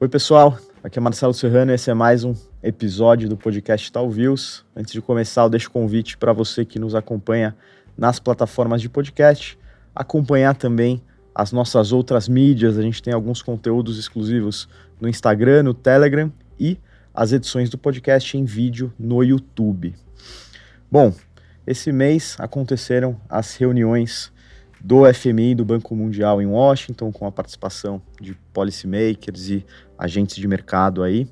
Oi, pessoal. Aqui é Marcelo Serrano e esse é mais um episódio do podcast Talviews. Antes de começar, eu deixo o convite para você que nos acompanha nas plataformas de podcast, acompanhar também as nossas outras mídias. A gente tem alguns conteúdos exclusivos no Instagram, no Telegram e as edições do podcast em vídeo no YouTube. Bom, esse mês aconteceram as reuniões do FMI, do Banco Mundial em Washington, com a participação de policymakers e agentes de mercado aí.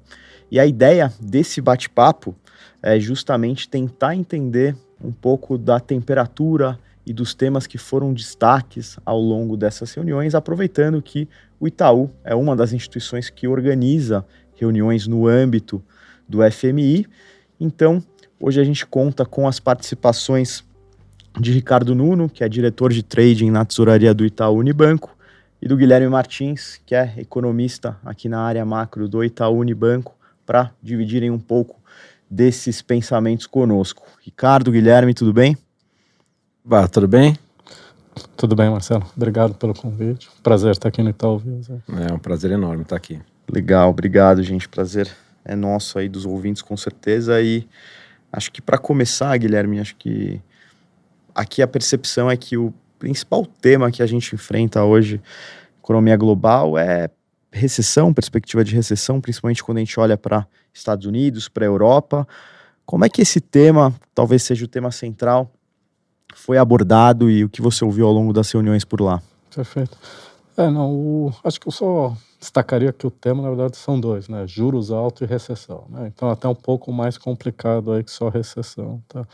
E a ideia desse bate-papo é justamente tentar entender um pouco da temperatura e dos temas que foram destaques ao longo dessas reuniões, aproveitando que o Itaú é uma das instituições que organiza reuniões no âmbito do FMI. Então, hoje a gente conta com as participações de Ricardo Nuno, que é diretor de trading na tesouraria do Itaú Unibanco, e do Guilherme Martins, que é economista aqui na área macro do Itaú Unibanco, para dividirem um pouco desses pensamentos conosco. Ricardo, Guilherme, tudo bem? Tudo bem? Tudo bem, Marcelo. Obrigado pelo convite. Prazer estar aqui no Itaú. É um prazer enorme estar aqui. Legal, obrigado, gente. Prazer é nosso aí, dos ouvintes, com certeza. E acho que para começar, Guilherme, acho que aqui a percepção é que o principal tema que a gente enfrenta hoje, economia global, é recessão, perspectiva de recessão, principalmente quando a gente olha para Estados Unidos, para a Europa. Como é que esse tema, talvez seja o tema central, foi abordado e o que você ouviu ao longo das reuniões por lá? Perfeito. Acho que eu só destacaria que o tema, na verdade, são dois, né? Juros altos e recessão, né? Então, até um pouco mais complicado aí que só recessão, tá?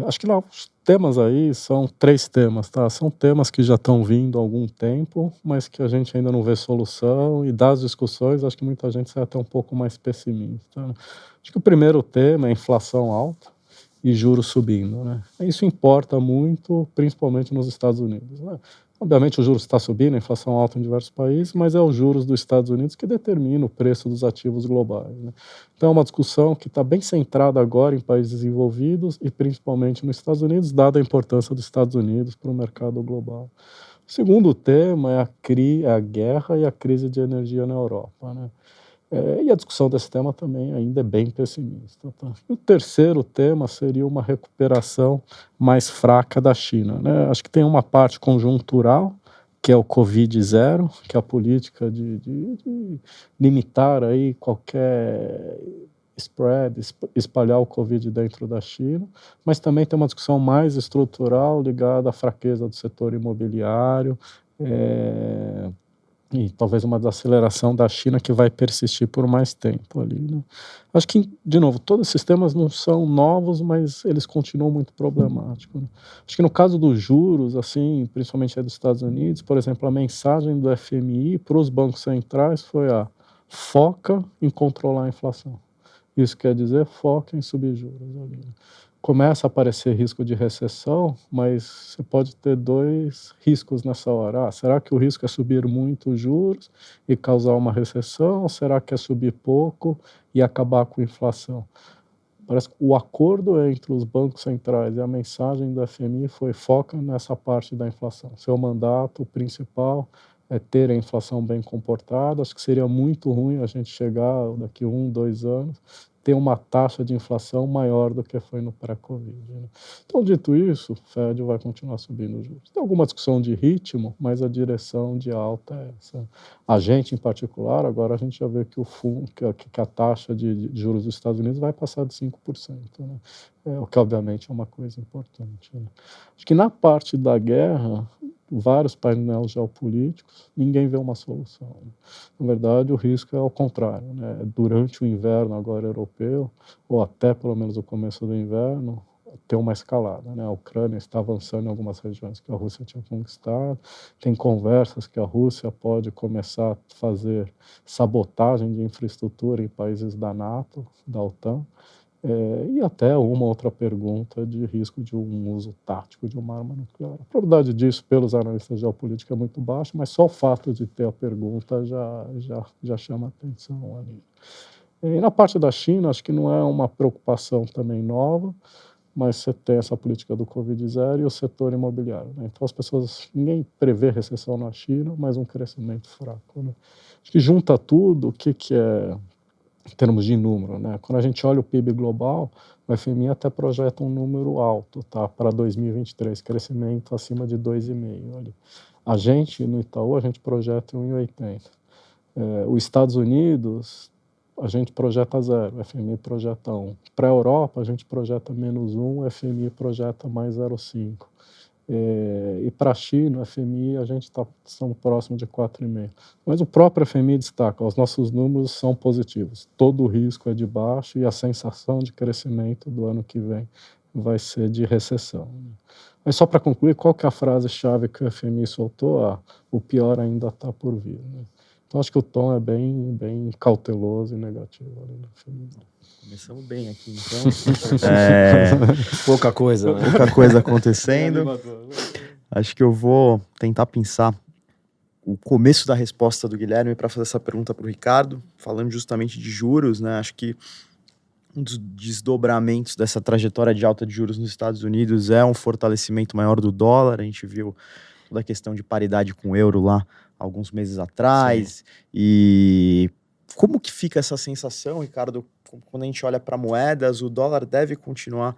Acho que lá, os temas aí são três temas, tá? São temas que já estão vindo há algum tempo, mas que a gente ainda não vê solução, e das discussões, acho que muita gente sai até um pouco mais pessimista, né? Acho que o primeiro tema é inflação alta e juros subindo, né? Isso importa muito, principalmente nos Estados Unidos, né? Obviamente o juros está subindo, a inflação alta em diversos países, mas é os juros dos Estados Unidos que determina o preço dos ativos globais, né? Então é uma discussão que está bem centrada agora em países desenvolvidos e principalmente nos Estados Unidos, dada a importância dos Estados Unidos para o mercado global. O segundo tema é a guerra e a crise de energia na Europa, né? E a discussão desse tema também ainda é bem pessimista, tá? E o terceiro tema seria uma recuperação mais fraca da China, né? Acho que tem uma parte conjuntural, que é o Covid-0, que é a política de limitar aí qualquer espalhar o Covid dentro da China, mas também tem uma discussão mais estrutural ligada à fraqueza do setor imobiliário, e talvez uma desaceleração da China que vai persistir por mais tempo ali, né? Acho que, de novo, todos esses temas não são novos, mas eles continuam muito problemáticos, né? Acho que no caso dos juros, assim, principalmente dos Estados Unidos, por exemplo, a mensagem do FMI para os bancos centrais foi foca em controlar a inflação. Isso quer dizer foca em subir juros ali, né? Começa a aparecer risco de recessão, mas você pode ter dois riscos nessa hora. Será que o risco é subir muito os juros e causar uma recessão? Ou será que é subir pouco e acabar com a inflação? Parece que o acordo entre os bancos centrais e a mensagem do FMI foi foca nessa parte da inflação. Seu mandato principal é ter a inflação bem comportada. Acho que seria muito ruim a gente chegar daqui 1, 2 anos ter uma taxa de inflação maior do que foi no pré-Covid, né? Então, dito isso, o Fed vai continuar subindo os juros. Tem alguma discussão de ritmo, mas a direção de alta é essa. A gente, em particular, agora a gente já vê que que a taxa de juros dos Estados Unidos vai passar de 5%, né? O que, obviamente, é uma coisa importante, né? Acho que na parte da guerra, vários painéis geopolíticos, ninguém vê uma solução. Na verdade, o risco é ao contrário, né? Durante o inverno agora europeu, ou até pelo menos o começo do inverno, ter uma escalada, né? A Ucrânia está avançando em algumas regiões que a Rússia tinha conquistado, tem conversas que a Rússia pode começar a fazer sabotagem de infraestrutura em países da NATO, da OTAN, e até uma outra pergunta de risco de um uso tático de uma arma nuclear. A probabilidade disso, pelos analistas geopolíticos, é muito baixa, mas só o fato de ter a pergunta já chama atenção ali. E na parte da China, acho que não é uma preocupação também nova, mas você tem essa política do Covid-0 e o setor imobiliário, né? Então as pessoas, ninguém prevê recessão na China, mas um crescimento fraco, né? Acho que junta tudo, o que é, em termos de número, né? Quando a gente olha o PIB global, o FMI até projeta um número alto, tá? Para 2023, crescimento acima de 2,5%. Ali. A gente, no Itaú, a gente projeta 1,80%. Os Estados Unidos, a gente projeta 0, o FMI projeta 1. Para a Europa, a gente projeta -1, o FMI projeta mais 0,5. E para a China, o FMI, a gente são próximo de 4,5. Mas o próprio FMI destaca, os nossos números são positivos. Todo o risco é de baixo e a sensação de crescimento do ano que vem vai ser de recessão. Mas só para concluir, qual que é a frase-chave que o FMI soltou? O pior ainda está por vir, né? Então, acho que o tom é bem cauteloso e negativo ali no FMI. Começamos bem aqui, então. Pouca coisa, né? Pouca coisa acontecendo. Acho que eu vou tentar pensar o começo da resposta do Guilherme para fazer essa pergunta para o Ricardo, falando justamente de juros, né? Acho que um dos desdobramentos dessa trajetória de alta de juros nos Estados Unidos é um fortalecimento maior do dólar. A gente viu toda a questão de paridade com o euro lá alguns meses atrás. Sim. E como que fica essa sensação, Ricardo, quando a gente olha para moedas? O dólar deve continuar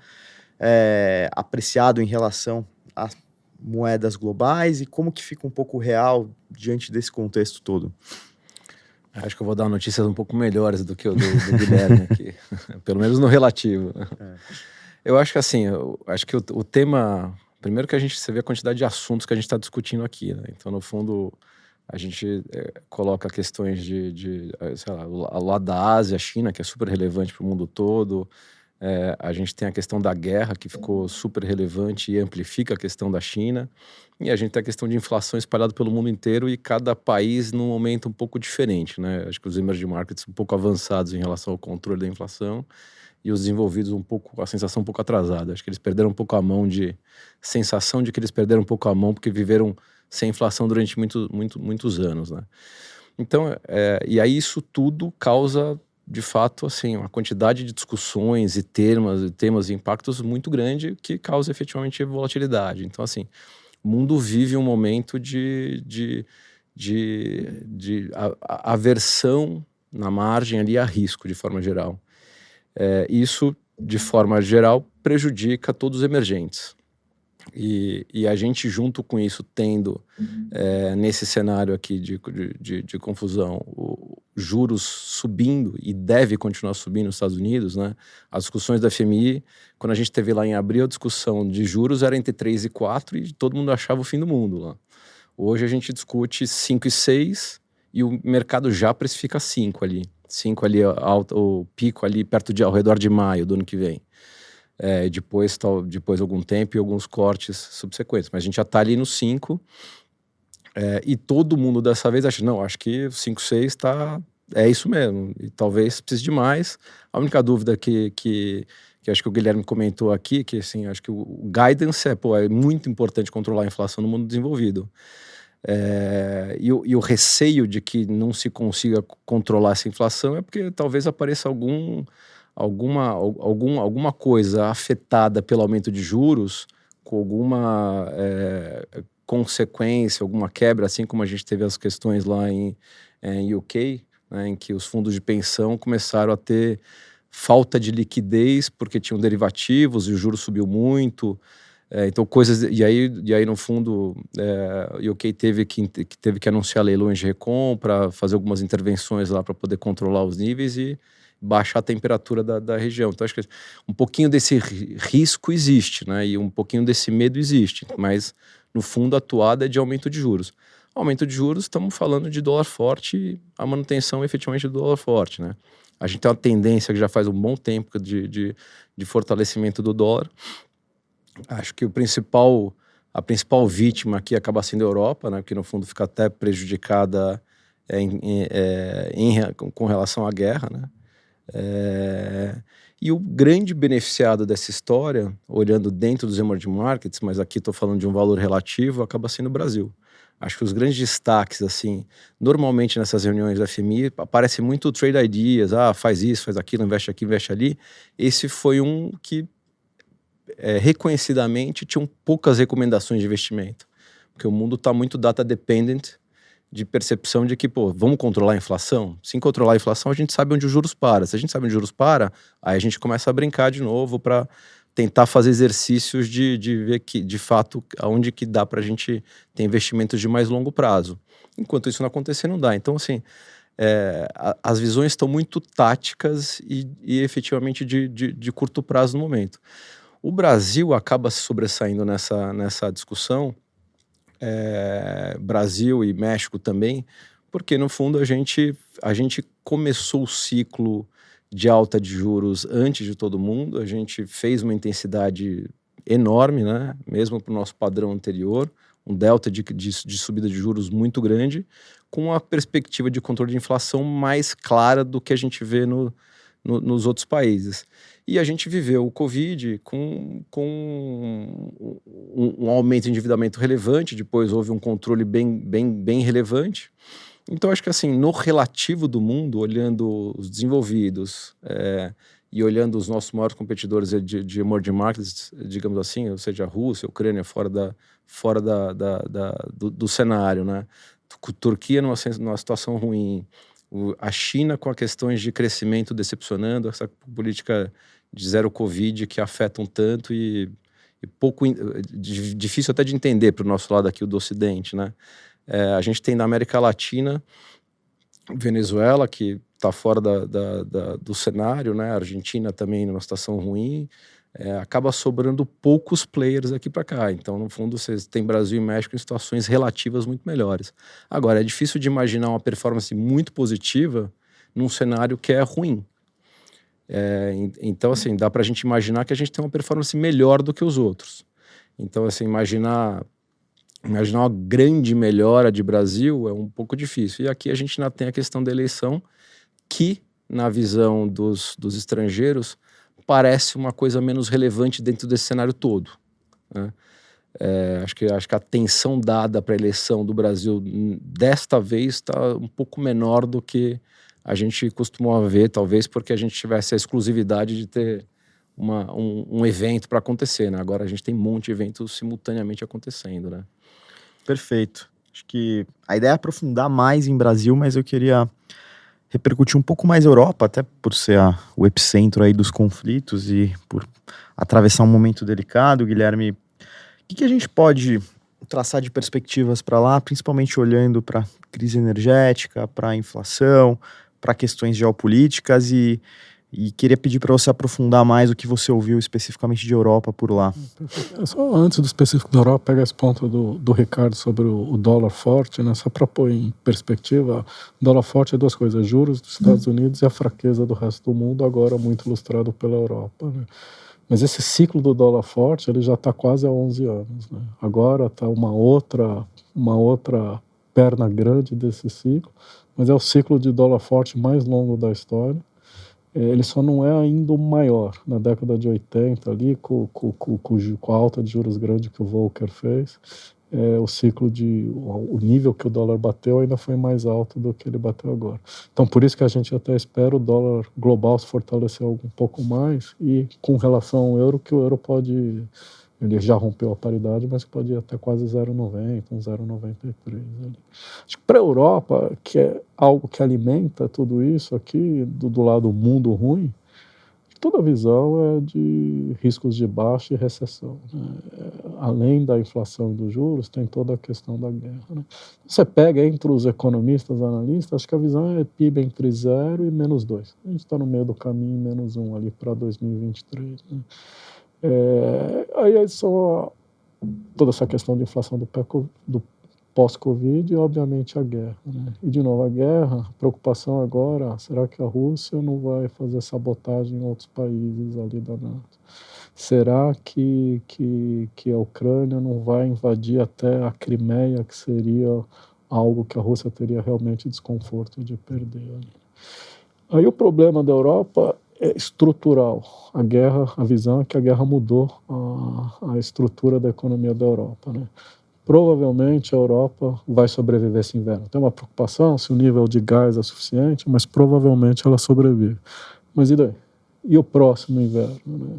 apreciado em relação às moedas globais, e como que fica um pouco o real diante desse contexto todo? Acho que eu vou dar notícias um pouco melhores do que o do Guilherme aqui, pelo menos no relativo. Eu acho que assim, acho que o tema, primeiro que você vê a quantidade de assuntos que a gente está discutindo aqui, né? Então, no fundo, a gente coloca questões sei lá, lá da Ásia, China, que é super relevante para o mundo todo. A gente tem a questão da guerra, que ficou super relevante e amplifica a questão da China. E a gente tem a questão de inflação espalhada pelo mundo inteiro e cada país num momento um pouco diferente, né? Acho que os emerging markets um pouco avançados em relação ao controle da inflação e os desenvolvidos a sensação um pouco atrasada. Acho que eles perderam um pouco a mão sensação de que eles perderam um pouco a mão porque viveram sem inflação durante muitos anos, né? Então, e aí isso tudo causa, de fato, assim, uma quantidade de discussões e temas e impactos muito grande que causa efetivamente volatilidade. Então, assim, o mundo vive um momento de aversão na margem ali a risco, de forma geral. Isso, de forma geral, prejudica todos os emergentes. E a gente, junto com isso, tendo nesse cenário aqui de confusão, juros subindo, e deve continuar subindo nos Estados Unidos, né? As discussões da FMI, quando a gente teve lá em abril, a discussão de juros era entre 3 e 4 e todo mundo achava o fim do mundo lá. Hoje a gente discute 5 e 6 e o mercado já precifica 5 ali. 5 ali, o pico ali ao redor de maio do ano que vem. Depois algum tempo e alguns cortes subsequentes. Mas a gente já está ali no 5. E todo mundo dessa vez acha, não, acho que o 5, 6 é isso mesmo. E talvez precise de mais. A única dúvida que acho que o Guilherme comentou aqui, que assim, acho que o guidance é muito importante controlar a inflação no mundo desenvolvido. E o receio de que não se consiga controlar essa inflação é porque talvez apareça alguma coisa afetada pelo aumento de juros, com alguma consequência, alguma quebra, assim como a gente teve as questões lá em UK, né, em que os fundos de pensão começaram a ter falta de liquidez porque tinham derivativos e o juro subiu muito. Então coisas, e aí no fundo o UK teve que anunciar leilões de recompra, fazer algumas intervenções lá para poder controlar os níveis e baixar a temperatura da região. Então acho que um pouquinho desse risco existe, né? E um pouquinho desse medo existe, mas no fundo a toada é de aumento de juros. Aumento de juros, estamos falando de dólar forte e a manutenção efetivamente do dólar forte, né? A gente tem uma tendência que já faz um bom tempo de fortalecimento do dólar. Acho que a principal vítima aqui acaba sendo a Europa, né? Que no fundo fica até prejudicada com relação à guerra, né? E o grande beneficiado dessa história, olhando dentro dos emerging markets, mas aqui estou falando de um valor relativo, acaba sendo o Brasil. Acho que os grandes destaques, assim, normalmente nessas reuniões da FMI, aparece muito trade ideas, faz isso, faz aquilo, investe aqui, investe ali. Esse foi um que reconhecidamente tinham poucas recomendações de investimento, porque o mundo está muito data dependent, de percepção de que, vamos controlar a inflação? Sem controlar a inflação, a gente sabe onde os juros para. Se a gente sabe onde os juros para, aí a gente começa a brincar de novo para tentar fazer exercícios de ver que, de fato, aonde que dá para a gente ter investimentos de mais longo prazo. Enquanto isso não acontecer, não dá. Então, assim, as visões estão muito táticas e efetivamente de curto prazo no momento. O Brasil acaba se sobressaindo nessa discussão, Brasil e México também, porque no fundo a gente começou o ciclo de alta de juros antes de todo mundo, a gente fez uma intensidade enorme, né? Mesmo para o nosso padrão anterior, um delta de subida de juros muito grande, com a perspectiva de controle de inflação mais clara do que a gente vê nos outros países. E a gente viveu o Covid com um aumento de endividamento relevante, depois houve um controle bem relevante. Então, acho que assim, no relativo do mundo, olhando os desenvolvidos e olhando os nossos maiores competidores de emerging markets, digamos assim, ou seja, a Rússia, a Ucrânia, fora do cenário, né? Turquia numa situação ruim, a China com as questões de crescimento decepcionando, essa política de zero Covid que afetam tanto e pouco difícil até de entender para o nosso lado aqui, o do Ocidente, né? A gente tem na América Latina, Venezuela, que está fora do cenário, né? A Argentina também numa situação ruim, acaba sobrando poucos players aqui para cá. Então, no fundo, vocês têm Brasil e México em situações relativas muito melhores. Agora, é difícil de imaginar uma performance muito positiva num cenário que é ruim. Então, assim, dá para a gente imaginar que a gente tem uma performance melhor do que os outros. Então, assim, imaginar uma grande melhora de Brasil é um pouco difícil. E aqui a gente ainda tem a questão da eleição, que, na visão dos estrangeiros, parece uma coisa menos relevante dentro desse cenário todo, né? Acho que a atenção dada para a eleição do Brasil desta vez está um pouco menor do que a gente costumava ver, talvez porque a gente tivesse a exclusividade de ter um evento para acontecer, né? Agora a gente tem um monte de eventos simultaneamente acontecendo, né? Perfeito. Acho que a ideia é aprofundar mais em Brasil, mas eu queria repercutir um pouco mais a Europa, até por ser o epicentro aí dos conflitos e por atravessar um momento delicado. Guilherme, o que a gente pode traçar de perspectivas para lá, principalmente olhando para a crise energética, para a inflação, para questões geopolíticas e queria pedir para você aprofundar mais o que você ouviu especificamente de Europa por lá. Só antes do específico da Europa, pega esse ponto do Ricardo sobre o dólar forte, né? Só para pôr em perspectiva, o dólar forte é duas coisas: juros dos Estados Unidos e a fraqueza do resto do mundo, agora muito ilustrado pela Europa, né? Mas esse ciclo do dólar forte, ele já está quase há 11 anos, né? Agora está uma outra perna grande desse ciclo, mas é o ciclo de dólar forte mais longo da história. Ele só não é ainda o maior. Na década de 80, ali, com a alta de juros grande que o Volcker fez, o nível que o dólar bateu ainda foi mais alto do que ele bateu agora. Então, por isso que a gente até espera o dólar global se fortalecer um pouco mais, e com relação ao euro, que o euro pode... Ele já rompeu a paridade, mas pode ir até quase 0,90, 0,93. Acho que para a Europa, que é algo que alimenta tudo isso aqui, do lado do mundo ruim, toda a visão é de riscos de baixa e recessão, né? Além da inflação e dos juros, tem toda a questão da guerra, né? Você pega entre os economistas, analistas, acho que a visão é PIB entre 0 e -2. A gente está no meio do caminho, -1 ali para 2023, né? Aí só toda essa questão de inflação do pós-Covid e, obviamente, a guerra, né? E, de novo, a guerra, a preocupação agora, será que a Rússia não vai fazer sabotagem em outros países ali da NATO? Será que a Ucrânia não vai invadir até a Crimeia, que seria algo que a Rússia teria realmente desconforto de perder ali? Aí o problema da Europa é estrutural. A guerra, a visão é que a guerra mudou a estrutura da economia da Europa, né? Provavelmente a Europa vai sobreviver esse inverno. Tem uma preocupação se o nível de gás é suficiente, mas provavelmente ela sobrevive. Mas e daí? E o próximo inverno, né?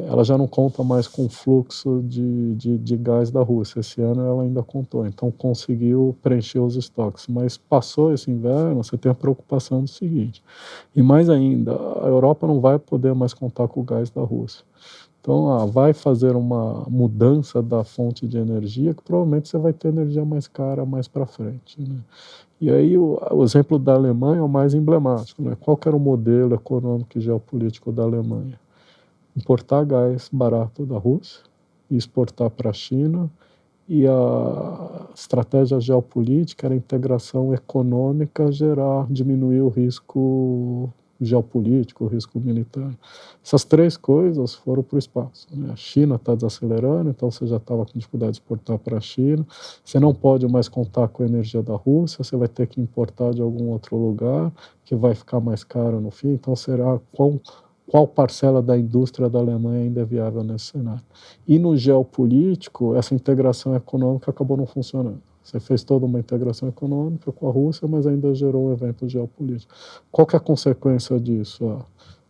ela já não conta mais com o fluxo de gás da Rússia. Esse ano ela ainda contou, então conseguiu preencher os estoques. Mas passou esse inverno, você tem a preocupação do seguinte, e mais ainda, a Europa não vai poder mais contar com o gás da Rússia. Então, vai fazer uma mudança da fonte de energia, que provavelmente você vai ter energia mais cara mais para frente, né? E aí o exemplo da Alemanha é o mais emblemático, né? Qual que era o modelo econômico e geopolítico da Alemanha? Importar gás barato da Rússia e exportar para a China, e a estratégia geopolítica era a integração econômica, diminuir o risco geopolítico, o risco militar. Essas três coisas foram para o espaço, né? A China está desacelerando, então você já estava com dificuldade de exportar para a China, você não pode mais contar com a energia da Rússia, você vai ter que importar de algum outro lugar, que vai ficar mais caro no fim, então será qual parcela da indústria da Alemanha ainda é viável nesse cenário. E no geopolítico, essa integração econômica acabou não funcionando. Você fez toda uma integração econômica com a Rússia, mas ainda gerou um evento geopolítico. Qual que é a consequência disso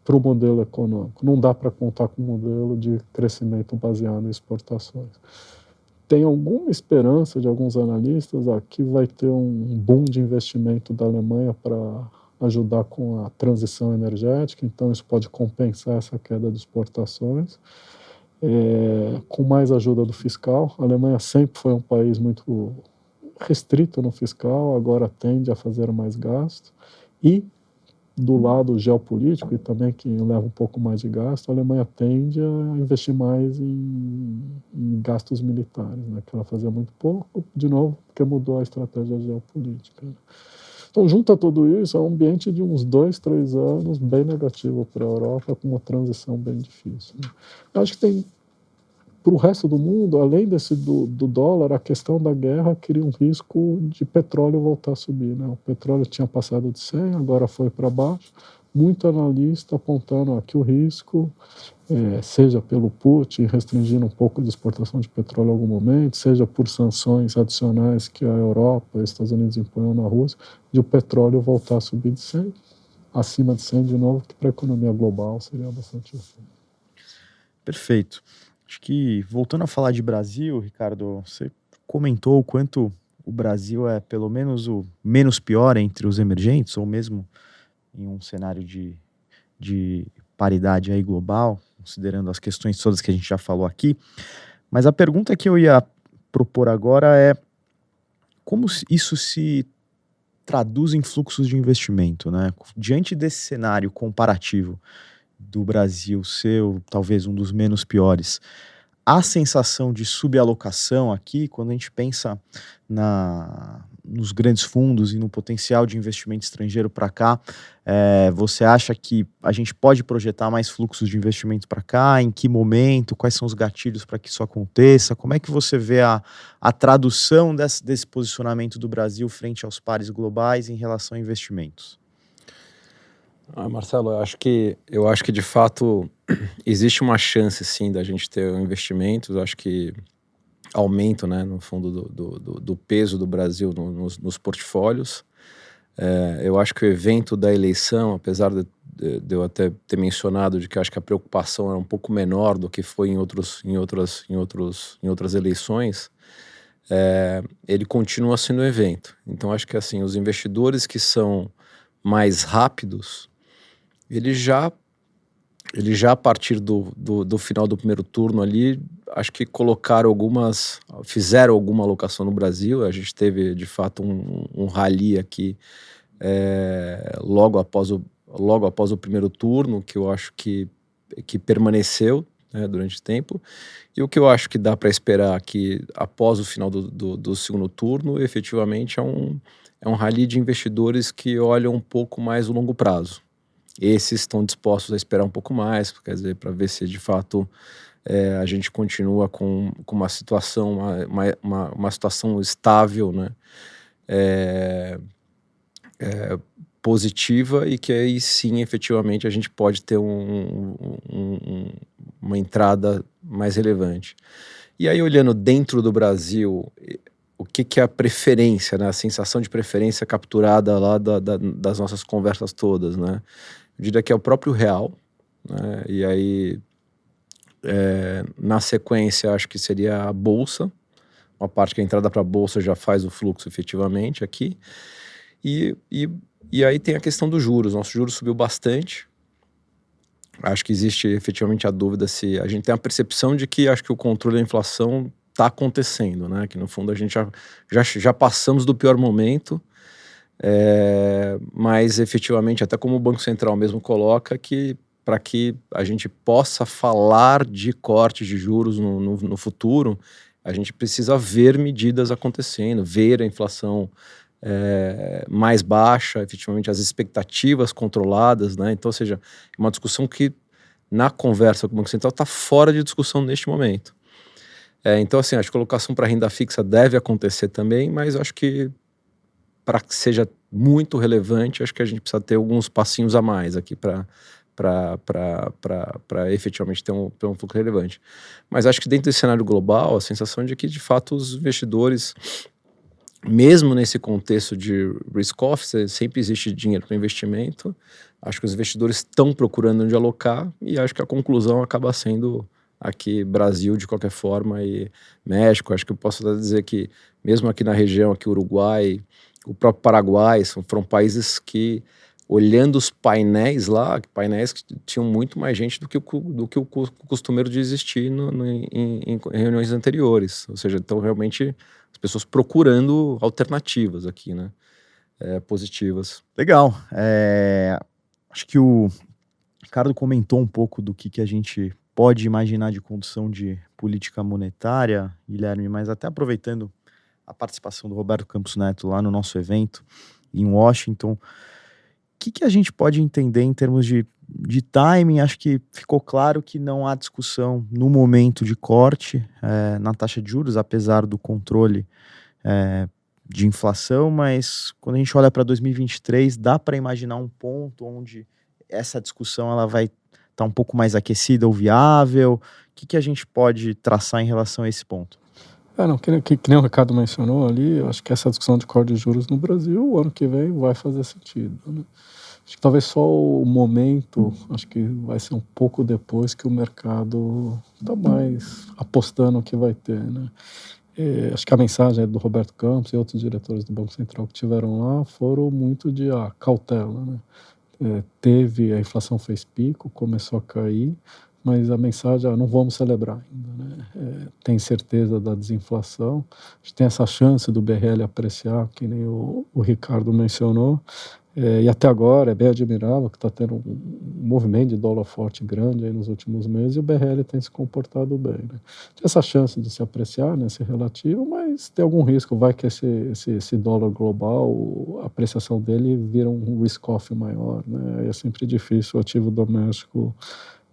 para o modelo econômico? Não dá para contar com um modelo de crescimento baseado em exportações. Tem alguma esperança de alguns analistas que vai ter um boom de investimento da Alemanha para ajudar com a transição energética, então isso pode compensar essa queda de exportações, com mais ajuda do fiscal. A Alemanha sempre foi um país muito restrito no fiscal, agora tende a fazer mais gasto, e do lado geopolítico, e também que leva um pouco mais de gasto, a Alemanha tende a investir mais em gastos militares, né, que ela fazia muito pouco, de novo, porque mudou a estratégia geopolítica. Então, junta tudo isso, é um ambiente de uns 2, 3 anos bem negativo para a Europa, com uma transição bem difícil, né? Eu acho que tem, para o resto do mundo, além do dólar, a questão da guerra cria um risco de petróleo voltar a subir, né? O petróleo tinha passado de 100, agora foi para baixo. Muito analista apontando aqui o risco, seja pelo Putin restringindo um pouco de exportação de petróleo em algum momento, seja por sanções adicionais que a Europa e os Estados Unidos impõem na Rússia, de o petróleo voltar a subir de 100, acima de 100 de novo, que para a economia global seria bastante útil. Perfeito. Acho que, voltando a falar de Brasil, Ricardo, você comentou o quanto o Brasil é pelo menos o menos pior entre os emergentes, ou mesmo em um cenário de paridade aí global, considerando as questões todas que a gente já falou aqui. Mas a pergunta que eu ia propor agora é como isso se traduz em fluxos de investimento, né? Diante desse cenário comparativo do Brasil ser talvez um dos menos piores, a sensação de subalocação aqui, quando a gente pensa nos grandes fundos e no potencial de investimento estrangeiro para cá, você acha que a gente pode projetar mais fluxos de investimento para cá? Em que momento? Quais são os gatilhos para que isso aconteça? Como é que você vê a tradução desse posicionamento do Brasil frente aos pares globais em relação a investimentos? Marcelo, eu acho que de fato existe uma chance sim da gente ter investimentos. Eu acho que aumento, né, no fundo do peso do Brasil nos portfólios. Eu acho que o evento da eleição, apesar de eu até ter mencionado de que acho que a preocupação era um pouco menor do que foi em outras eleições, ele continua sendo um evento. Então acho que assim, os investidores que são mais rápidos, ele já a partir do final do primeiro turno ali, acho que fizeram alguma alocação no Brasil. A gente teve de fato um rally aqui logo após o primeiro turno, que eu acho que permaneceu, né, durante o tempo, e o que eu acho que dá para esperar que após o final do segundo turno, efetivamente é um rally de investidores que olham um pouco mais o longo prazo. Esses estão dispostos a esperar um pouco mais, quer dizer, para ver se de fato a gente continua com uma situação, uma situação estável, né, positiva, e que aí sim, efetivamente, a gente pode ter uma entrada mais relevante. E aí, olhando dentro do Brasil, o que é a preferência, né, a sensação de preferência capturada lá das nossas conversas todas, né? Eu diria que é o próprio real, né? E aí Na sequência, acho que seria a Bolsa, uma parte que a entrada para a Bolsa já faz o fluxo efetivamente aqui. E aí tem a questão dos juros. Nosso juros subiu bastante. Acho que existe efetivamente a dúvida se... A gente tem a percepção de que acho que o controle da inflação está acontecendo, né? Que no fundo a gente já passamos do pior momento, mas efetivamente, até como o Banco Central mesmo coloca, que para que a gente possa falar de cortes de juros no futuro, a gente precisa ver medidas acontecendo, ver a inflação mais baixa, efetivamente as expectativas controladas, né? Então, ou seja, é uma discussão que na conversa com o Banco Central está fora de discussão neste momento. Então, assim, acho que a colocação para renda fixa deve acontecer também, mas acho que para que seja muito relevante, acho que a gente precisa ter alguns passinhos a mais aqui para efetivamente ter um fluxo relevante. Mas acho que dentro desse cenário global, a sensação de que, de fato, os investidores, mesmo nesse contexto de risk-off, sempre existe dinheiro para investimento. Acho que os investidores estão procurando onde alocar e acho que a conclusão acaba sendo aqui Brasil de qualquer forma e México. Acho que eu posso até dizer que mesmo aqui na região, aqui Uruguai, o próprio Paraguai, foram países que, olhando os painéis lá, painéis que tinham muito mais gente do que o costumeiro de existir em reuniões anteriores. Ou seja, então realmente as pessoas procurando alternativas aqui, né? Positivas. Legal. Acho que o Ricardo comentou um pouco do que a gente pode imaginar de condução de política monetária, Guilherme, mas até aproveitando a participação do Roberto Campos Neto lá no nosso evento em Washington, o que a gente pode entender em termos de timing? Acho que ficou claro que não há discussão no momento de corte na taxa de juros, apesar do controle de inflação, mas quando a gente olha para 2023, dá para imaginar um ponto onde essa discussão ela vai estar um pouco mais aquecida ou viável? O que a gente pode traçar em relação a esse ponto? Que nem o Ricardo mencionou ali, eu acho que essa discussão de corte de juros no Brasil, o ano que vem, vai fazer sentido, né? Acho que talvez só o momento, acho que vai ser um pouco depois que o mercado está mais apostando que vai ter, né? Acho que a mensagem do Roberto Campos e outros diretores do Banco Central que tiveram lá foram muito de cautela, né? A inflação fez pico, começou a cair, mas a mensagem não vamos celebrar ainda, né? Tem certeza da desinflação, a gente tem essa chance do BRL apreciar, que nem o Ricardo mencionou, e até agora é bem admirável que está tendo um movimento de dólar forte grande aí nos últimos meses e o BRL tem se comportado bem, né? Tem essa chance de se apreciar nesse relativo, mas tem algum risco, vai que esse dólar global, a apreciação dele vira um risk-off maior, né? Aí é sempre difícil o ativo doméstico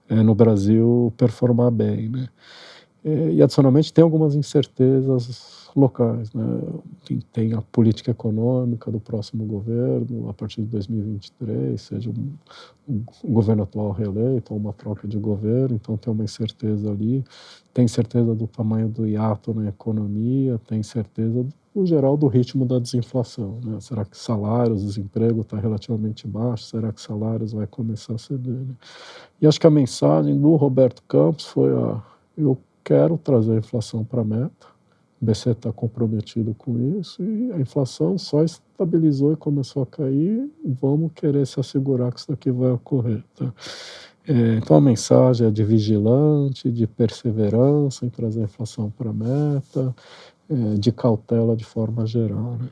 no Brasil performar bem, né? E adicionalmente tem algumas incertezas locais, né? Tem a política econômica do próximo governo a partir de 2023, seja um governo atual reeleito ou uma troca de governo, então tem uma incerteza ali, tem certeza do tamanho do hiato na economia, tem certeza no geral do ritmo da desinflação, né? Será que salários, desemprego está relativamente baixo? Será que salários vai começar a ceder, né? E acho que a mensagem do Roberto Campos foi eu quero trazer a inflação para a meta, o BC está comprometido com isso e a inflação só estabilizou e começou a cair, vamos querer se assegurar que isso daqui vai ocorrer, tá? Então a mensagem é de vigilante, de perseverança em trazer a inflação para a meta, de cautela de forma geral, né?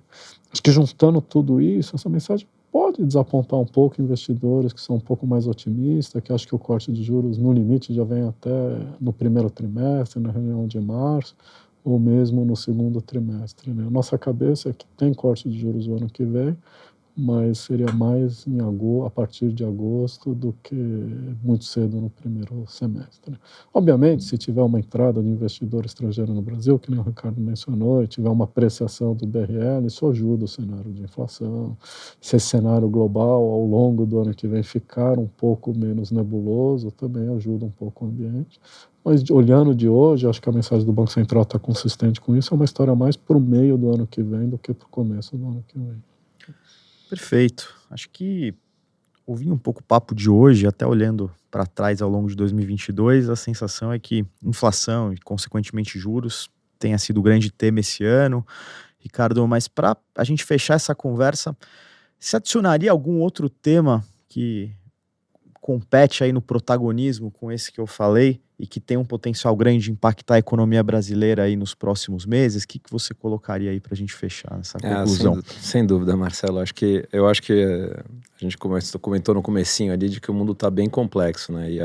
Acho que juntando tudo isso, essa mensagem pode desapontar um pouco investidores que são um pouco mais otimistas, que acham que o corte de juros no limite já vem até no primeiro trimestre, na reunião de março, ou mesmo no segundo trimestre, né? Nossa cabeça é que tem corte de juros o ano que vem, mas seria mais a partir de agosto do que muito cedo no primeiro semestre. Obviamente, se tiver uma entrada de investidor estrangeiro no Brasil, que nem o Ricardo mencionou, e tiver uma apreciação do BRL, isso ajuda o cenário de inflação. Se esse cenário global, ao longo do ano que vem, ficar um pouco menos nebuloso, também ajuda um pouco o ambiente. Mas olhando de hoje, acho que a mensagem do Banco Central está consistente com isso, é uma história mais para o meio do ano que vem do que para o começo do ano que vem. Perfeito. Acho que ouvindo um pouco o papo de hoje, até olhando para trás ao longo de 2022, a sensação é que inflação e, consequentemente, juros tenha sido o grande tema esse ano. Ricardo, mas para a gente fechar essa conversa, se adicionaria algum outro tema que compete aí no protagonismo com esse que eu falei e que tem um potencial grande de impactar a economia brasileira aí nos próximos meses? O que você colocaria aí para a gente fechar essa conclusão? Sem dúvida, Marcelo. Eu acho que a gente comentou no comecinho ali de que o mundo está bem complexo, né? E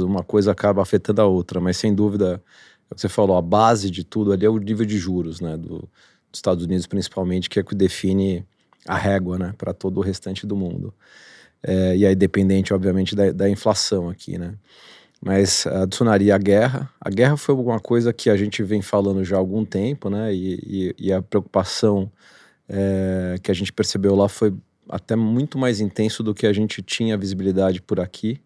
uma coisa acaba afetando a outra, mas sem dúvida, é o que você falou, a base de tudo ali é o nível de juros, né? Dos Estados Unidos principalmente, que é o que define a régua, né? Para todo o restante do mundo. E aí dependente, obviamente, da inflação aqui, né? Mas adicionaria a guerra. A guerra foi alguma coisa que a gente vem falando já há algum tempo, né? E a preocupação que a gente percebeu lá foi até muito mais intenso do que a gente tinha visibilidade por aqui,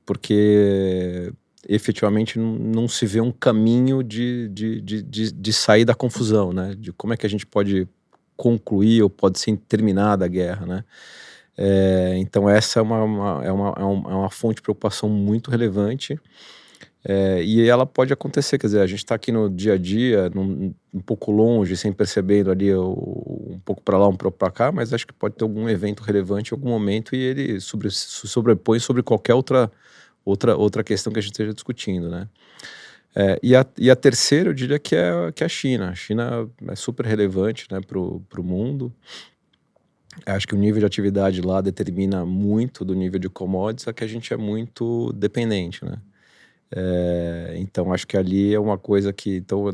porque efetivamente não se vê um caminho de sair da confusão, né? De como é que a gente pode concluir ou pode ser terminada a guerra, né? Então essa é uma fonte de preocupação muito relevante, e ela pode acontecer, quer dizer, a gente está aqui no dia a dia, um pouco longe, sem percebendo ali um pouco para lá, um pouco para cá, mas acho que pode ter algum evento relevante em algum momento e ele se sobrepõe sobre qualquer outra questão que a gente esteja discutindo, né? E a terceira, eu diria que é a China. A China é super relevante, né, para o mundo. Acho que o nível de atividade lá determina muito do nível de commodities, só que a gente é muito dependente, né? Então acho que ali é uma coisa que... Então,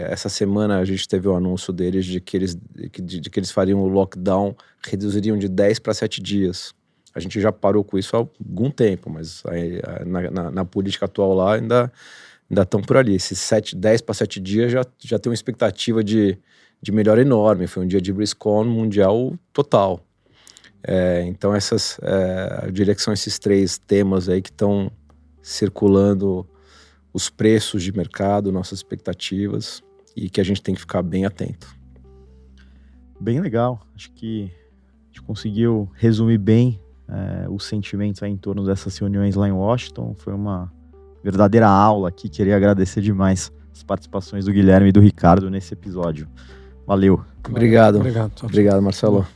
essa semana a gente teve o anúncio deles de que eles fariam o lockdown, reduziriam de 10 para 7 dias. A gente já parou com isso há algum tempo, mas na política atual lá ainda estão por ali. Esses 10 para 7 dias já tem uma expectativa de melhora enorme. Foi um dia de BRICS-CON mundial total. Então eu diria que são esses 3 temas aí que estão circulando os preços de mercado, nossas expectativas, e que a gente tem que ficar bem atento. Bem legal. Acho que a gente conseguiu resumir bem os sentimentos aí em torno dessas reuniões lá em Washington. Foi uma verdadeira aula aqui. Queria agradecer demais as participações do Guilherme e do Ricardo nesse episódio. Valeu. Obrigado, Marcelo.